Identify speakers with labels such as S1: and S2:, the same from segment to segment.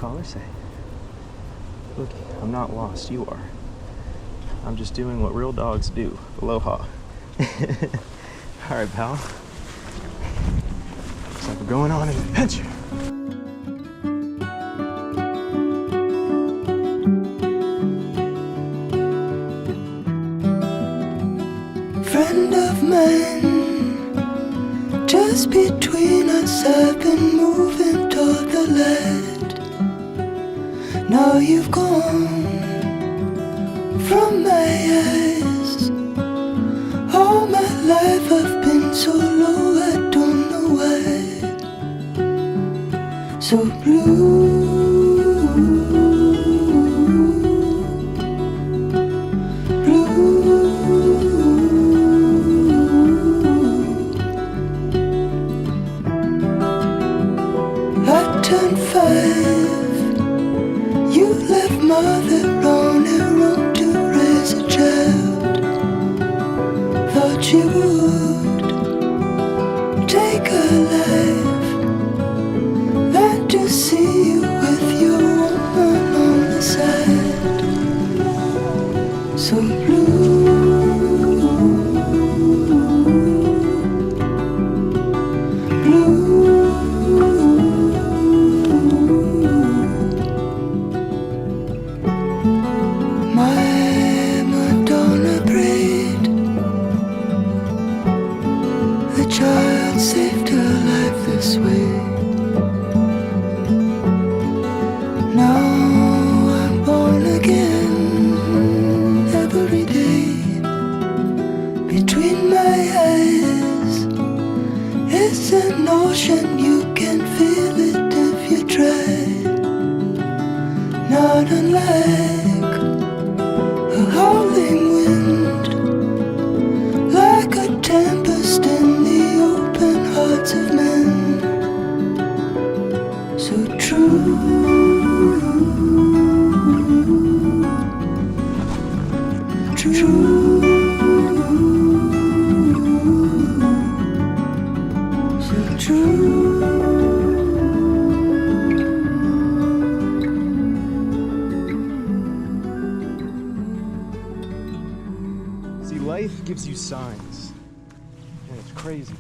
S1: caller say? Look, I'm not lost, you are. I'm just doing what real dogs do. Aloha. Alright, pal. Looks like we're going on an adventure.
S2: Friend of mine, just between us I've been moving toward the light. Now you've gone from my eyes. All my life I've been so low, I don't know why. So blue. Mother on her own to raise a child. Thought she would take her life, than to see you with your woman on the side. So blue. Saved her life this way. Now I'm born again every day. Between my eyes is an ocean, you can feel it if you try. Not unlike a howling wind, like a tempest in the hearts of men, so true, true, so true.
S1: See, life gives you signs, and it's crazy.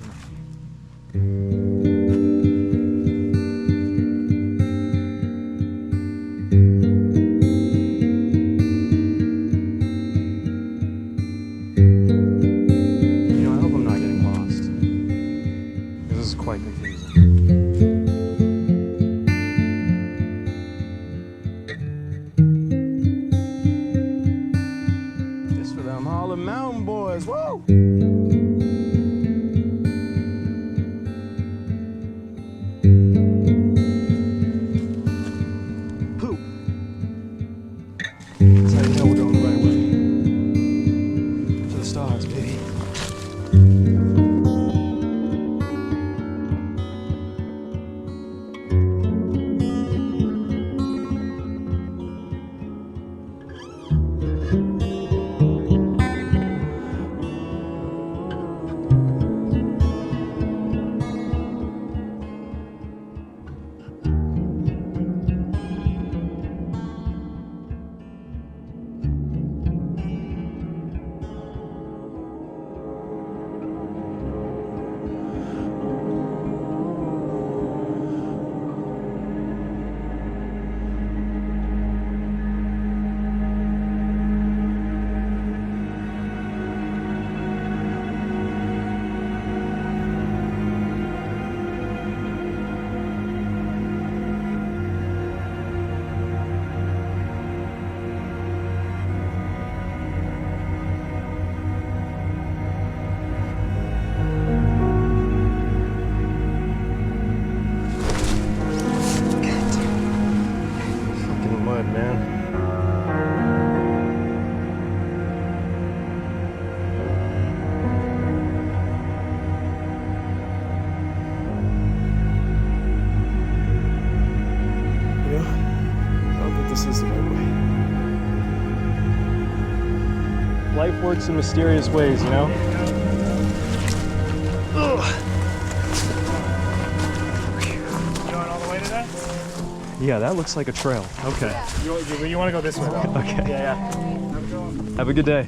S1: Life works in mysterious ways, you know?
S3: Going all the way today?
S1: Yeah, that looks like a trail. Okay.
S3: You want to go this way, though.
S1: Okay.
S3: Yeah.
S1: Have a good day.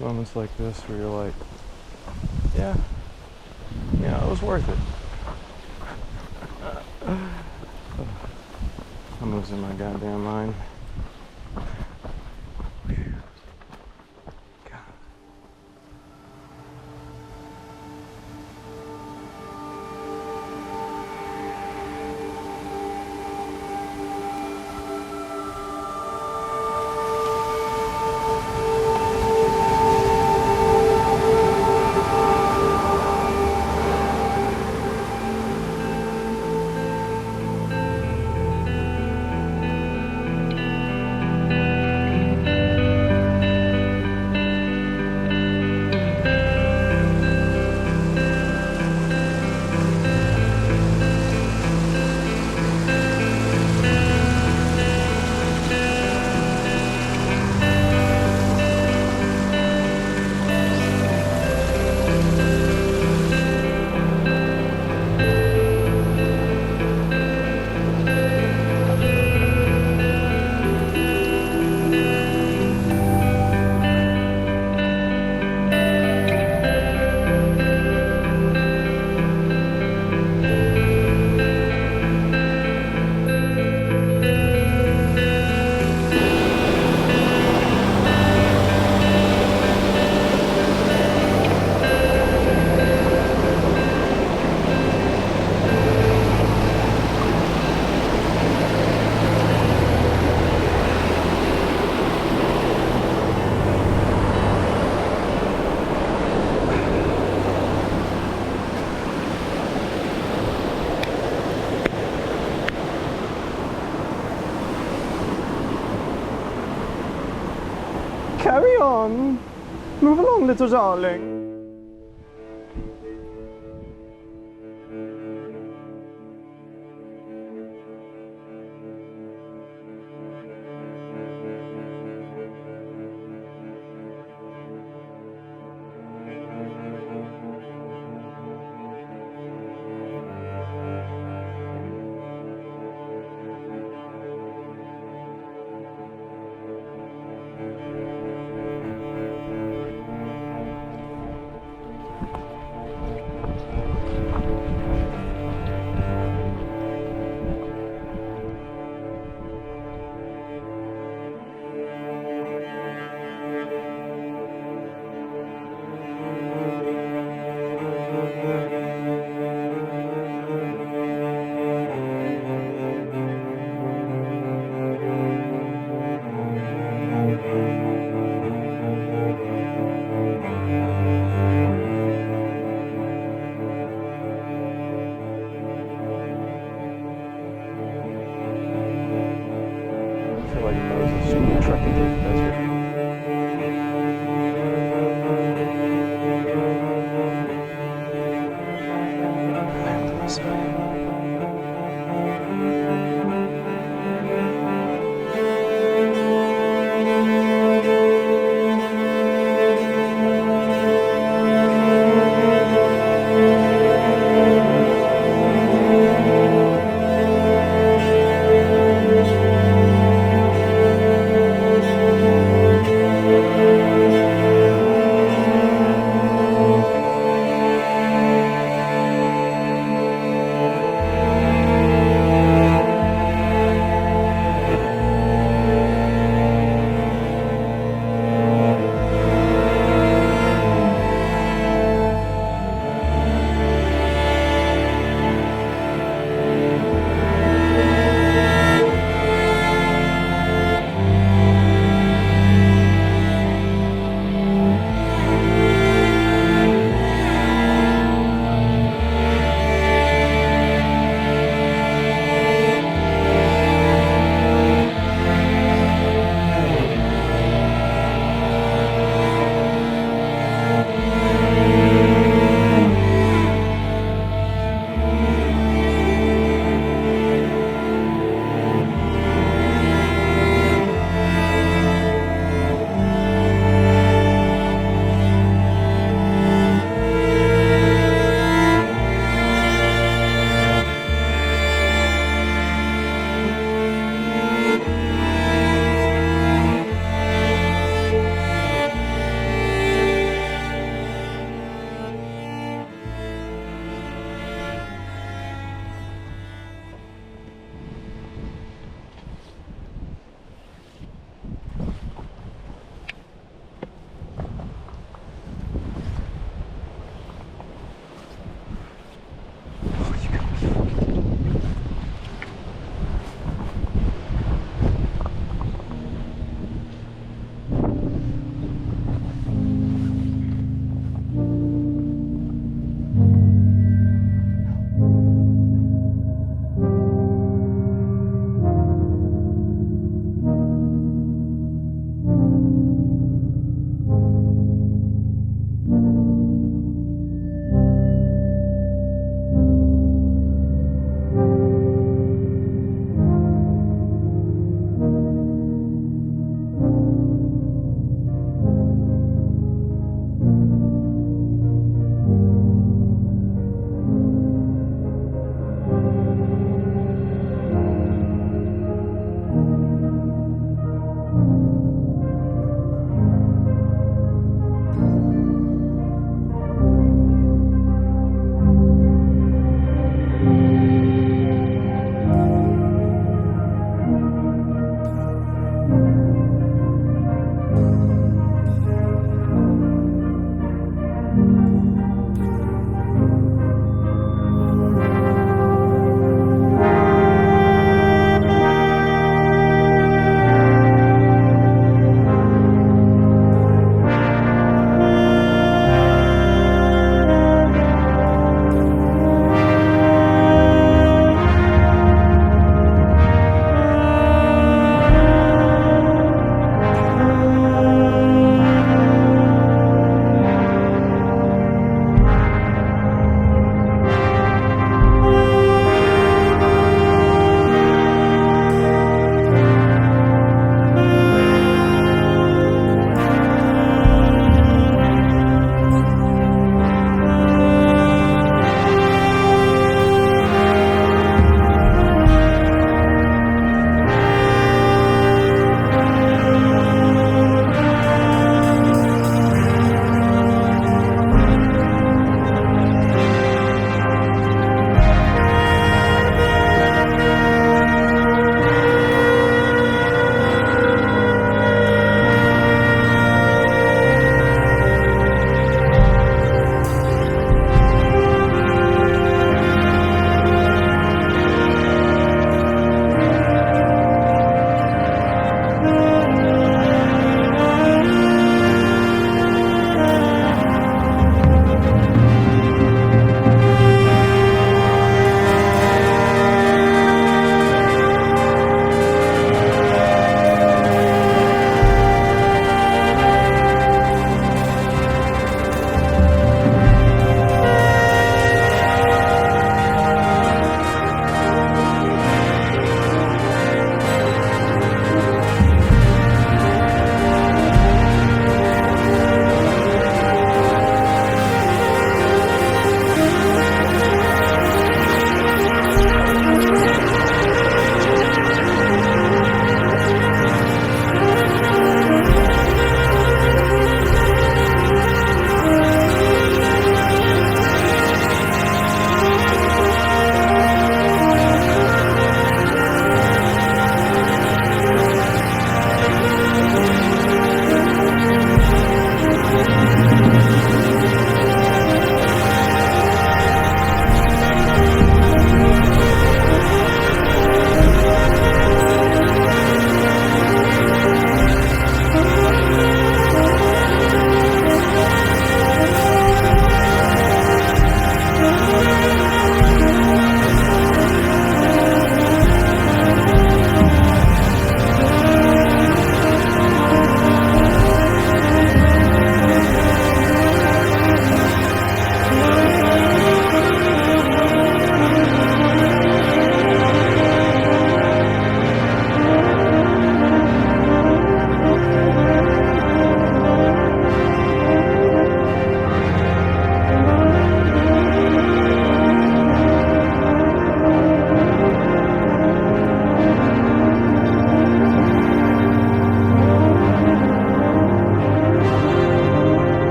S1: Moments like this where you're like, yeah, it was worth it. I'm losing my goddamn mind. Carry on. Move along, little darling.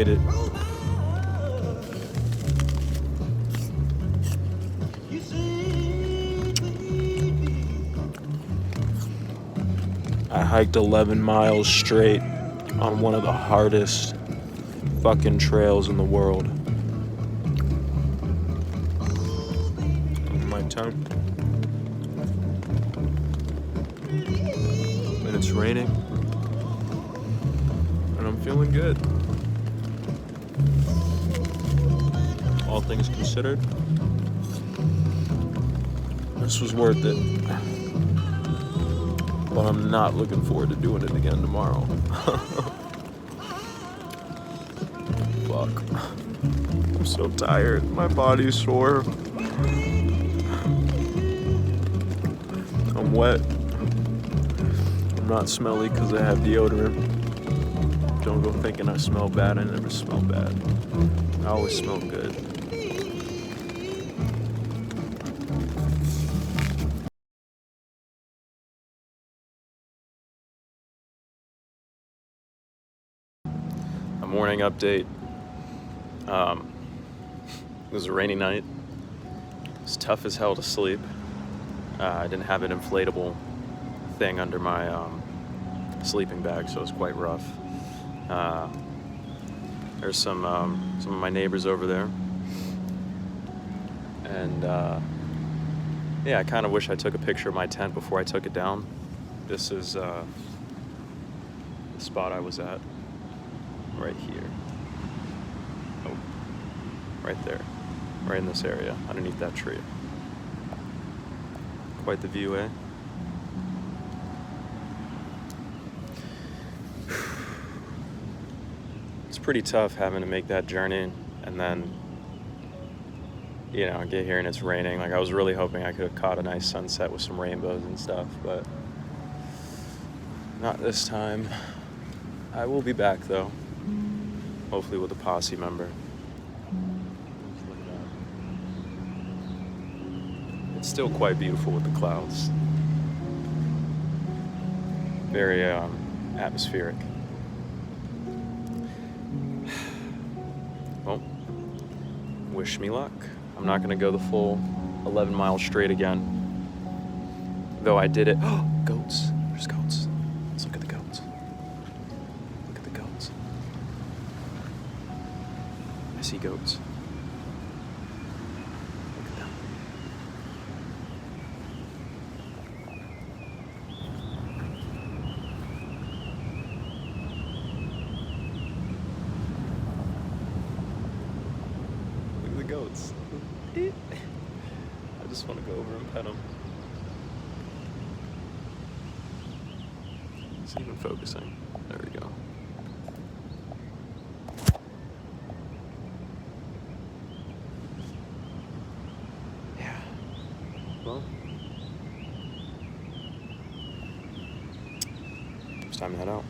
S4: made it. I hiked 11 miles straight on one of the hardest fucking trails in the world. My tongue. And it's raining. And I'm feeling good. All things considered, this was worth it. But I'm not looking forward to doing it again tomorrow. Fuck. I'm so tired. My body's sore. I'm wet. I'm not smelly because I have deodorant. Don't go thinking I smell bad. I never smell bad. I always smell good. A morning update. It was a rainy night. It was tough as hell to sleep. I didn't have an inflatable thing under my sleeping bag, so it was quite rough. There's some of my neighbors over there, and yeah, I kind of wish I took a picture of my tent before I took it down. This is the spot I was at, right here. Oh, right there, right in this area, underneath that tree. Quite the view, eh? It's pretty tough having to make that journey and then, you know, get here and it's raining. Like, I was really hoping I could have caught a nice sunset with some rainbows and stuff, but not this time. I will be back though, hopefully with a posse member. It's still quite beautiful with the clouds. Very atmospheric. Well, wish me luck. I'm not gonna go the full 11 miles straight again. Though I did it. Oh, goats. There's goats. Let's look at the goats. Look at the goats. I see goats. Look at them. Look at the goats. I just want to go over and pet them. It's even focusing. There we go. Yeah. Well, it's time to head out.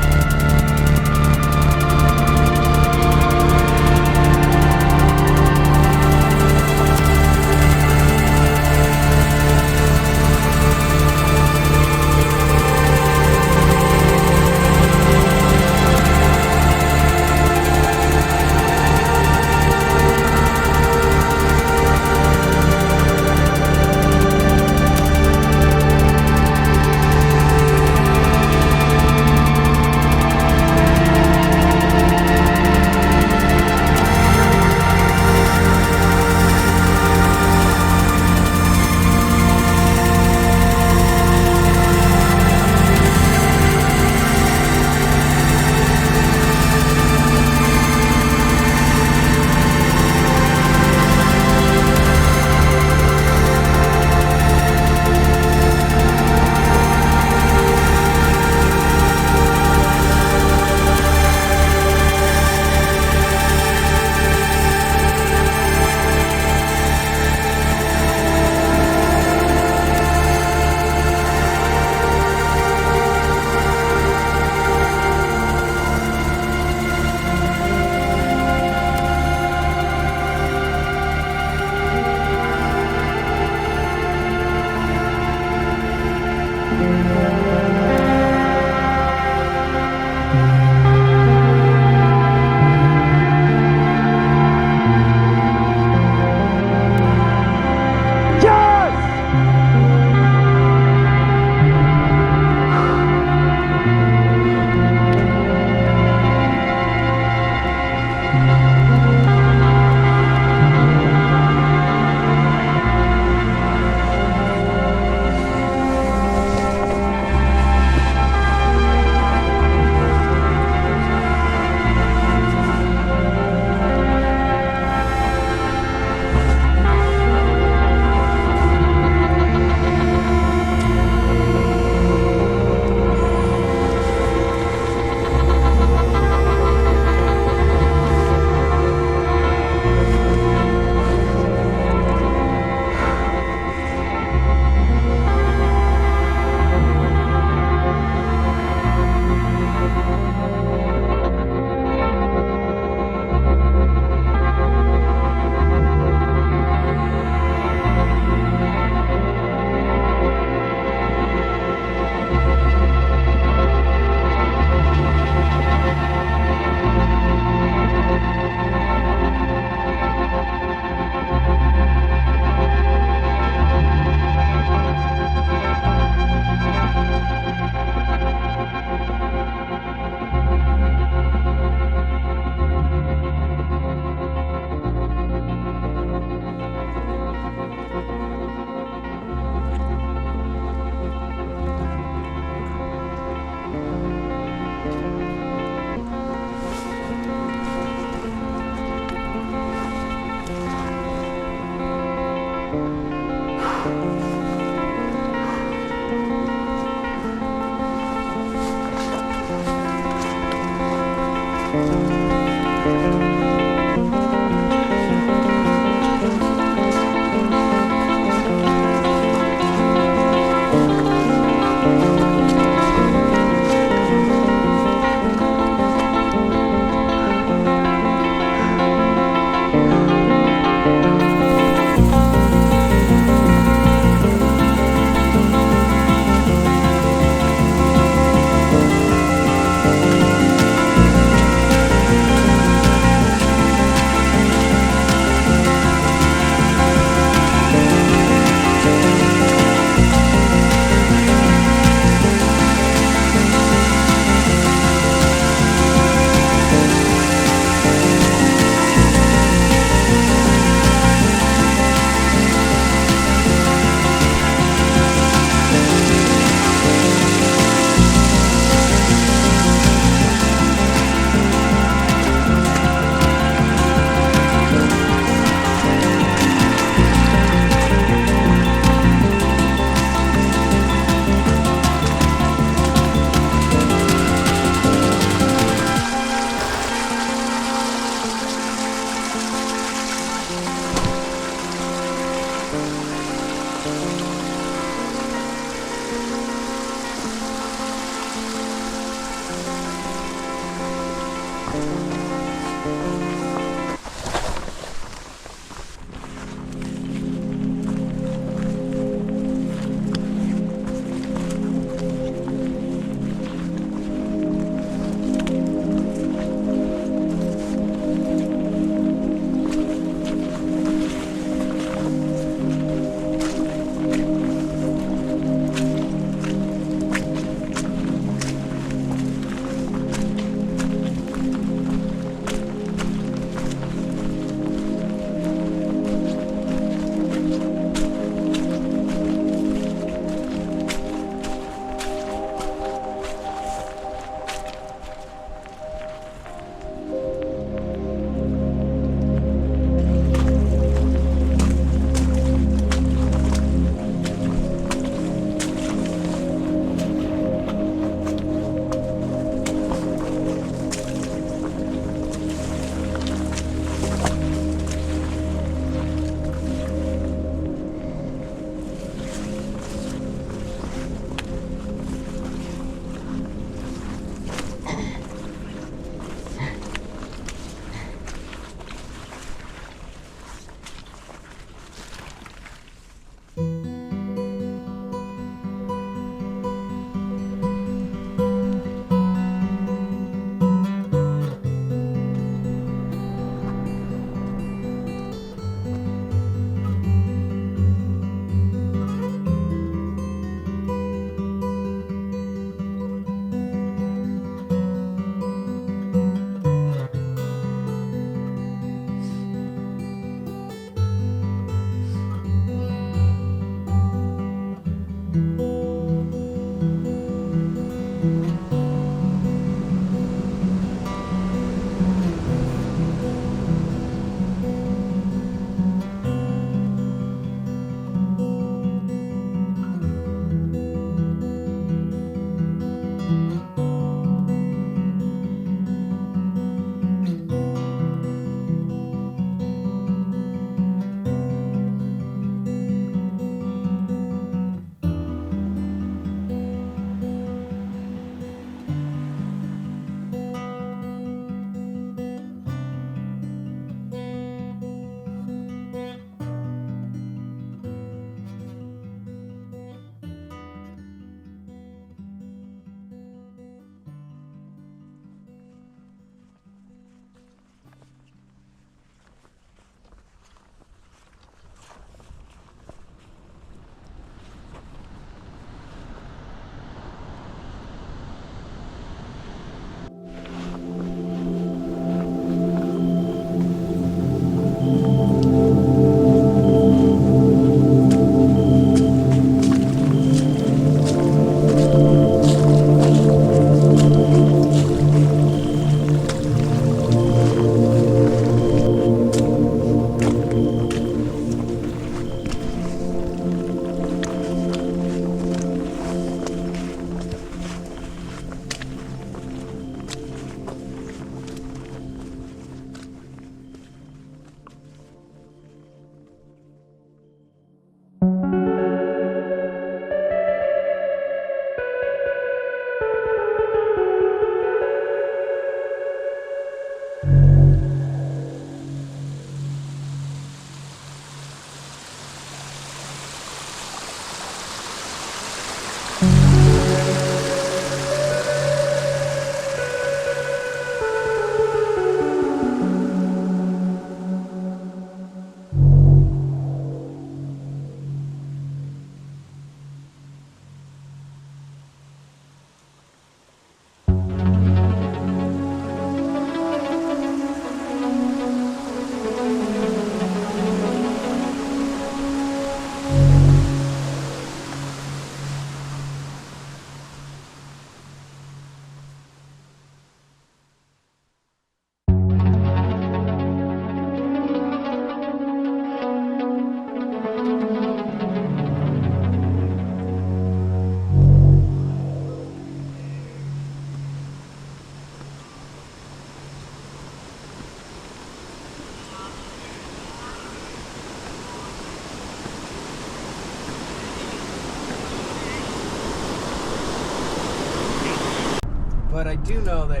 S5: But I do know that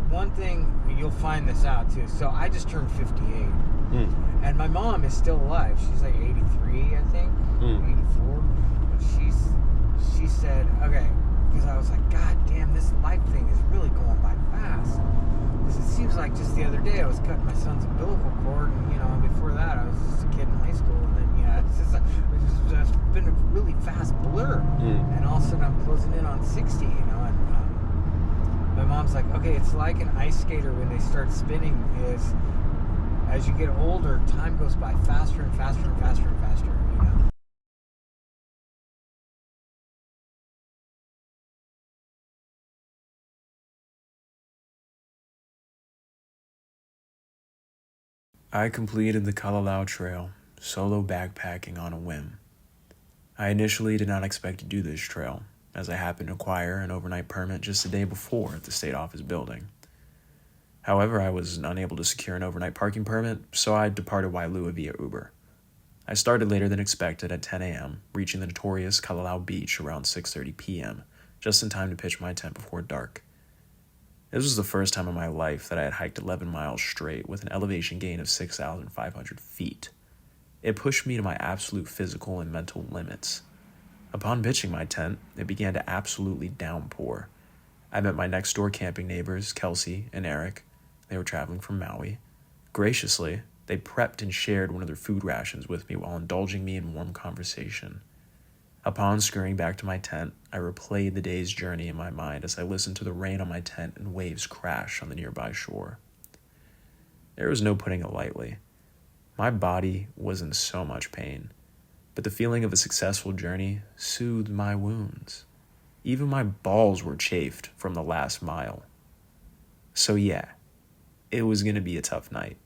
S5: one thing, you'll find this out too. So I just turned 58. And my mom is still alive. She's like 83, I think. 84. But she said, okay, because I was like, God damn, this life thing is really going by fast. Because it seems like just the other day I was cutting my son's umbilical cord, and before that I was just a kid in high school, and then it's just been a really fast blur. And all of a sudden I'm closing in on 60, and my mom's like, okay, it's like an ice skater when they start spinning. Is as you get older, time goes by faster and faster and faster and faster.
S6: I completed the Kalalau Trail, solo backpacking on a whim. I initially did not expect to do this trail, as I happened to acquire an overnight permit just the day before at the state office building. However, I was unable to secure an overnight parking permit, so I departed Wailua via Uber. I started later than expected at 10 a.m., reaching the notorious Kalalau Beach around 6:30 p.m., just in time to pitch my tent before dark. This was the first time in my life that I had hiked 11 miles straight with an elevation gain of 6,500 feet. It pushed me to my absolute physical and mental limits. Upon pitching my tent, it began to absolutely downpour. I met my next-door camping neighbors, Kelsey and Eric. They were traveling from Maui. Graciously, they prepped and shared one of their food rations with me while indulging me in warm conversation. Upon scurrying back to my tent, I replayed the day's journey in my mind as I listened to the rain on my tent and waves crash on the nearby shore. There was no putting it lightly. My body was in so much pain, but the feeling of a successful journey soothed my wounds. Even my balls were chafed from the last mile. So yeah, it was going to be a tough night.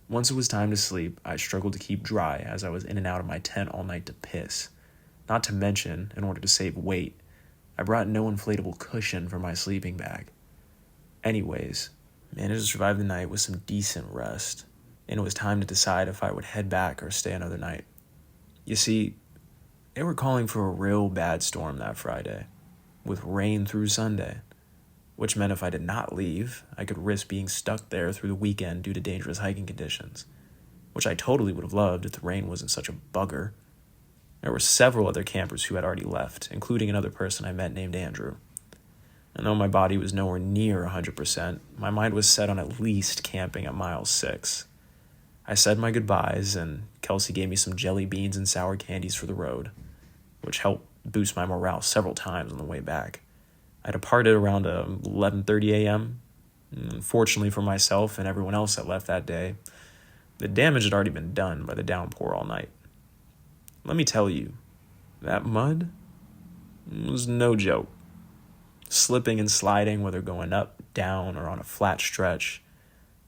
S6: Once it was time to sleep, I struggled to keep dry as I was in and out of my tent all night to piss. Not to mention, in order to save weight, I brought no inflatable cushion for my sleeping bag. Anyways, managed to survive the night with some decent rest, and it was time to decide if I would head back or stay another night. You see, they were calling for a real bad storm that Friday, with rain through Sunday, which meant if I did not leave, I could risk being stuck there through the weekend due to dangerous hiking conditions, which I totally would have loved if the rain wasn't such a bugger. There were several other campers who had already left, including another person I met named Andrew. And though my body was nowhere near 100%, my mind was set on at least camping at mile 6. I said my goodbyes, and Kelsey gave me some jelly beans and sour candies for the road, which helped boost my morale several times on the way back. I departed around 11:30 a.m. Fortunately for myself and everyone else that left that day, the damage had already been done by the downpour all night. Let me tell you, that mud was no joke. Slipping and sliding, whether going up, down, or on a flat stretch,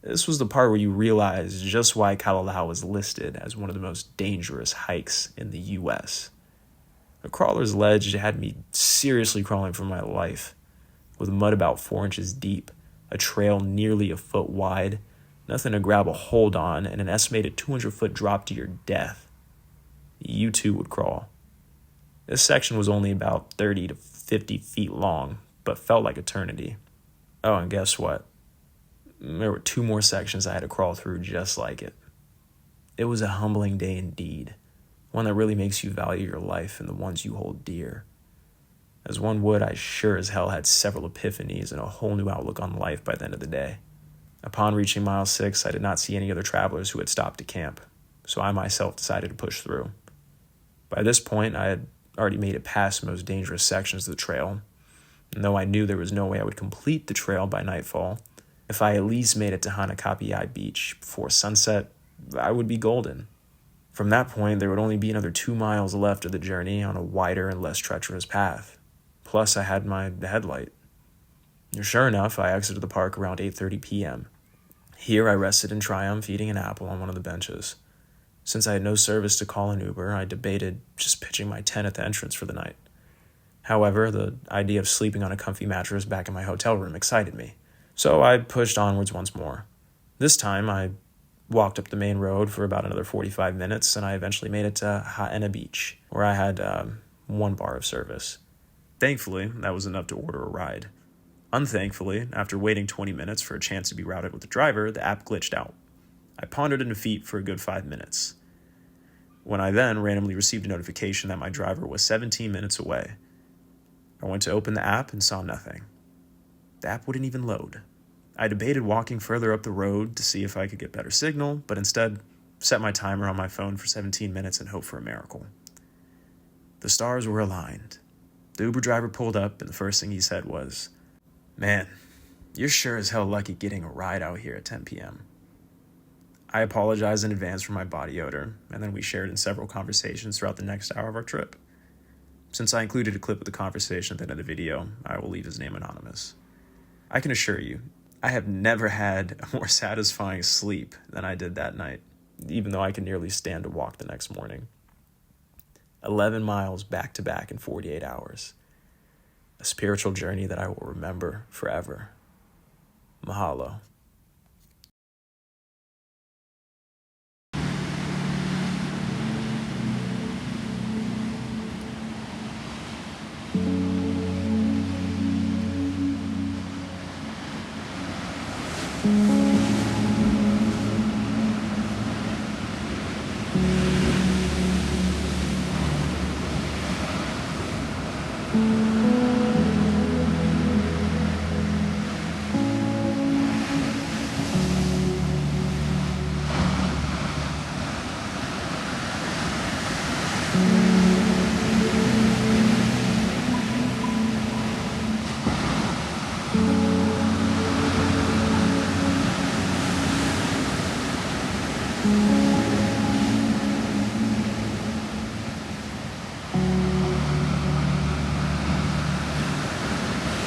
S6: this was the part where you realize just why Kalalau was listed as one of the most dangerous hikes in the U.S. The crawler's ledge had me seriously crawling for my life, with mud about 4 inches deep, a trail nearly a foot wide, nothing to grab a hold on, and an estimated 200-foot drop to your death. You too would crawl. This section was only about 30 to 50 feet long, but felt like eternity. Oh, and guess what? There were 2 more sections I had to crawl through just like it. It was a humbling day indeed, one that really makes you value your life and the ones you hold dear. As one would, I sure as hell had several epiphanies and a whole new outlook on life by the end of the day. Upon reaching mile 6, I did not see any other travelers who had stopped to camp, so I myself decided to push through. By this point, I had already made it past the most dangerous sections of the trail, and though I knew there was no way I would complete the trail by nightfall, if I at least made it to Hanakapiai Beach before sunset, I would be golden. From that point, there would only be another 2 miles left of the journey on a wider and less treacherous path. Plus, I had my headlight. Sure enough, I exited the park around 8:30 p.m. Here I rested in triumph, eating an apple on one of the benches. Since I had no service to call an Uber, I debated just pitching my tent at the entrance for the night. However, the idea of sleeping on a comfy mattress back in my hotel room excited me, so I pushed onwards once more. This time, I walked up the main road for about another 45 minutes, and I eventually made it to Haena Beach, where I had 1 bar of service. Thankfully, that was enough to order a ride. Unthankfully, after waiting 20 minutes for a chance to be routed with the driver, the app glitched out. I pondered in defeat for a good 5 minutes, when I then randomly received a notification that my driver was 17 minutes away. I went to open the app and saw nothing. The app wouldn't even load. I debated walking further up the road to see if I could get better signal, but instead set my timer on my phone for 17 minutes and hoped for a miracle. The stars were aligned. The Uber driver pulled up, and the first thing he said was, "Man, you're sure as hell lucky getting a ride out here at 10 p.m. I apologized in advance for my body odor, and then we shared in several conversations throughout the next hour of our trip. Since I included a clip of the conversation at the end of the video, I will leave his name anonymous. I can assure you, I have never had a more satisfying sleep than I did that night, even though I could nearly stand to walk the next morning. 11 miles back-to-back in 48 hours. A spiritual journey that I will remember forever. Mahalo."